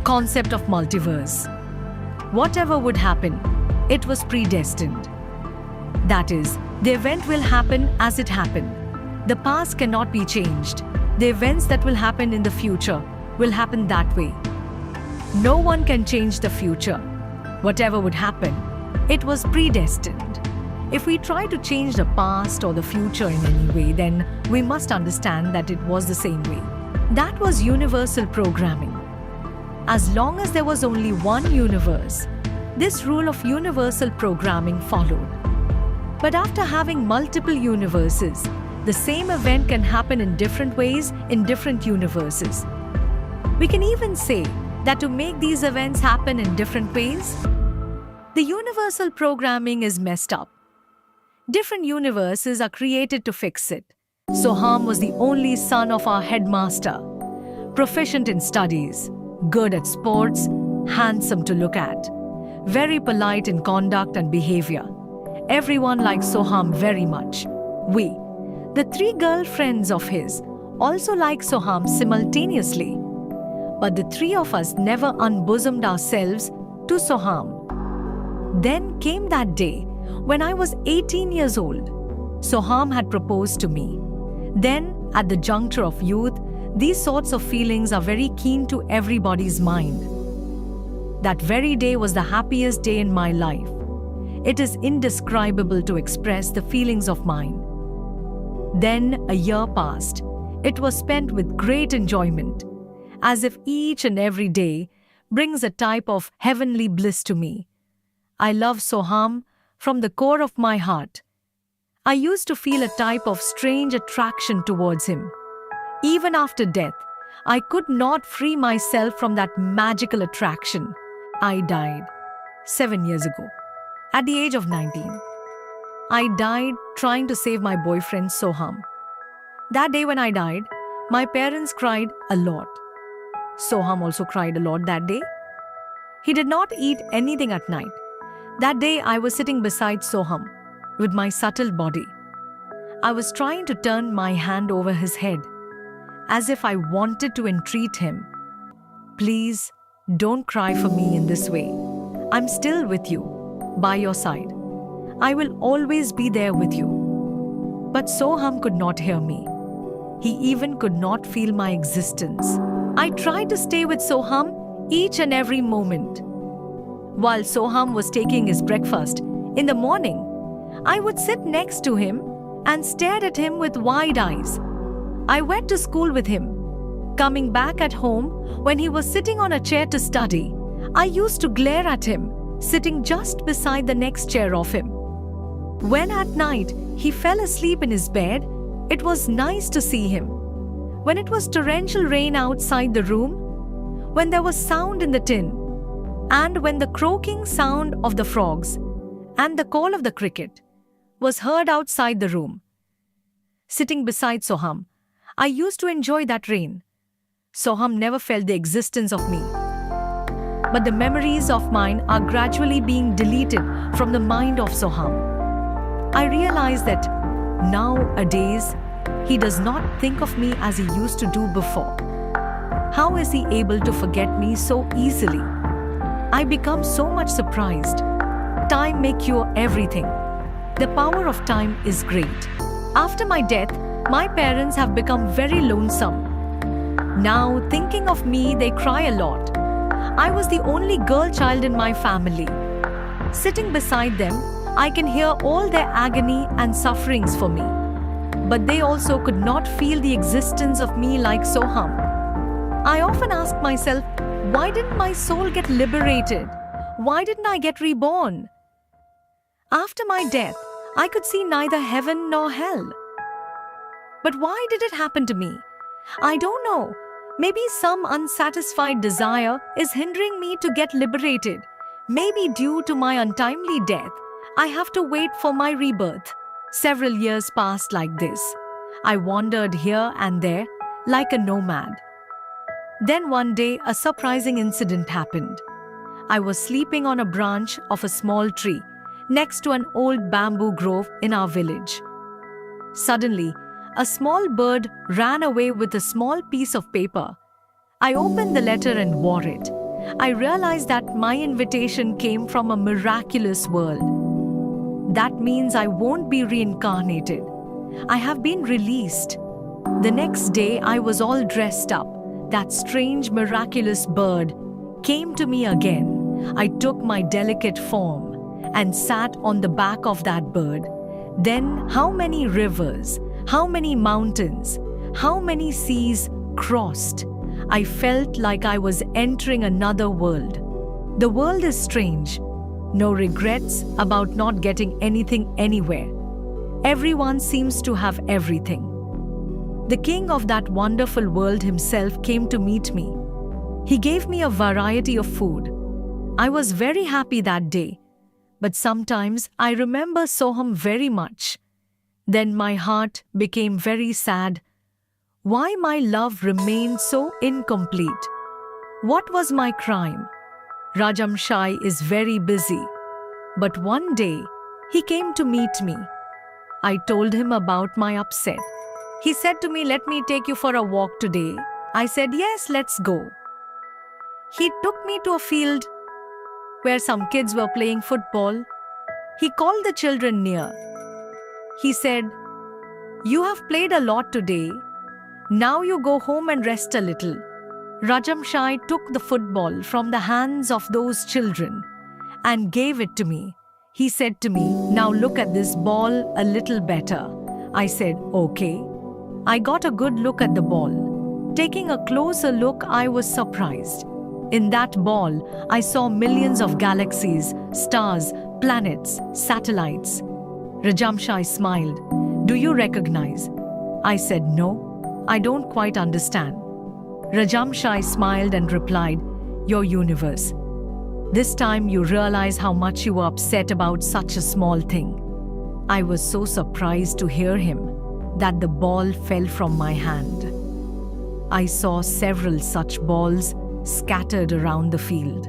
concept of multiverse. Whatever would happen, it was predestined. That is, the event will happen as it happened. The past cannot be changed. The events that will happen in the future will happen that way. No one can change the future. Whatever would happen, it was predestined. If we try to change the past or the future in any way, then we must understand that it was the same way. That was universal programming. As long as there was only one universe, this rule of universal programming followed. But after having multiple universes, the same event can happen in different ways in different universes. We can even say that to make these events happen in different ways, the universal programming is messed up. Different universes are created to fix it. Soham was the only son of our headmaster, proficient in studies, good at sports, handsome to look at, very polite in conduct and behavior. Everyone liked Soham very much. We, the three girlfriends of his, also liked Soham simultaneously. But the three of us never unbosomed ourselves to Soham. Then came that day when I was 18 years old. Soham had proposed to me. Then, at the juncture of youth, these sorts of feelings are very keen to everybody's mind. That very day was the happiest day in my life. It is indescribable to express the feelings of mine. Then a year passed. It was spent with great enjoyment, as if each and every day brings a type of heavenly bliss to me. I love Soham from the core of my heart. I used to feel a type of strange attraction towards him. Even after death, I could not free myself from that magical attraction. I died 7 years ago, at the age of 19. I died trying to save my boyfriend Soham. That day when I died, my parents cried a lot. Soham also cried a lot that day. He did not eat anything at night. That day I was sitting beside Soham with my subtle body. I was trying to turn my hand over his head, as if I wanted to entreat him. Please, don't cry for me in this way. I'm still with you, by your side. I will always be there with you. But Soham could not hear me. He even could not feel my existence. I tried to stay with Soham each and every moment. While Soham was taking his breakfast in the morning, I would sit next to him and stare at him with wide eyes. I went to school with him. Coming back at home, when he was sitting on a chair to study, I used to glare at him, sitting just beside the next chair of him. When at night he fell asleep in his bed, it was nice to see him. When it was torrential rain outside the room, when there was sound in the tin, and when the croaking sound of the frogs and the call of the cricket was heard outside the room. Sitting beside Soham, I used to enjoy that rain. Soham never felt the existence of me. But the memories of mine are gradually being deleted from the mind of Soham. I realize that nowadays he does not think of me as he used to do before. How is he able to forget me so easily? I become so much surprised. Time may cure everything. The power of time is great. After my death, my parents have become very lonesome. Now, thinking of me, they cry a lot. I was the only girl child in my family. Sitting beside them, I can hear all their agony and sufferings for me. But they also could not feel the existence of me like Soham. I often ask myself, why didn't my soul get liberated? Why didn't I get reborn? After my death, I could see neither heaven nor hell. But why did it happen to me? I don't know. Maybe some unsatisfied desire is hindering me to get liberated. Maybe due to my untimely death, I have to wait for my rebirth. Several years passed like this. I wandered here and there like a nomad. Then one day, a surprising incident happened. I was sleeping on a branch of a small tree next to an old bamboo grove in our village. Suddenly, a small bird ran away with a small piece of paper. I opened the letter and wore it. I realized that my invitation came from a miraculous world. That means I won't be reincarnated. I have been released. The next day, I was all dressed up. That strange, miraculous bird came to me again. I took my delicate form and sat on the back of that bird. Then, how many rivers, how many mountains, how many seas crossed? I felt like I was entering another world. The world is strange. No regrets about not getting anything anywhere. Everyone seems to have everything. The king of that wonderful world himself came to meet me. He gave me a variety of food. I was very happy that day. But sometimes I remember Soham very much. Then my heart became very sad. Why my love remained so incomplete? What was my crime? Rajamshai is very busy. But one day, he came to meet me. I told him about my upset. He said to me, "Let me take you for a walk today." I said, "Yes, let's go." He took me to a field where some kids were playing football. He called the children near. He said, "You have played a lot today. Now you go home and rest a little." Rajamshai took the football from the hands of those children and gave it to me. He said to me, "Now look at this ball a little better." I said, "Okay." I got a good look at the ball. Taking a closer look, I was surprised. In that ball, I saw millions of galaxies, stars, planets, satellites. Rajamshai smiled. "Do you recognize?" I said, "No, I don't quite understand." Rajamshai smiled and replied, "Your universe. This time you realize how much you were upset about such a small thing." I was so surprised to hear him that the ball fell from my hand. I saw several such balls scattered around the field.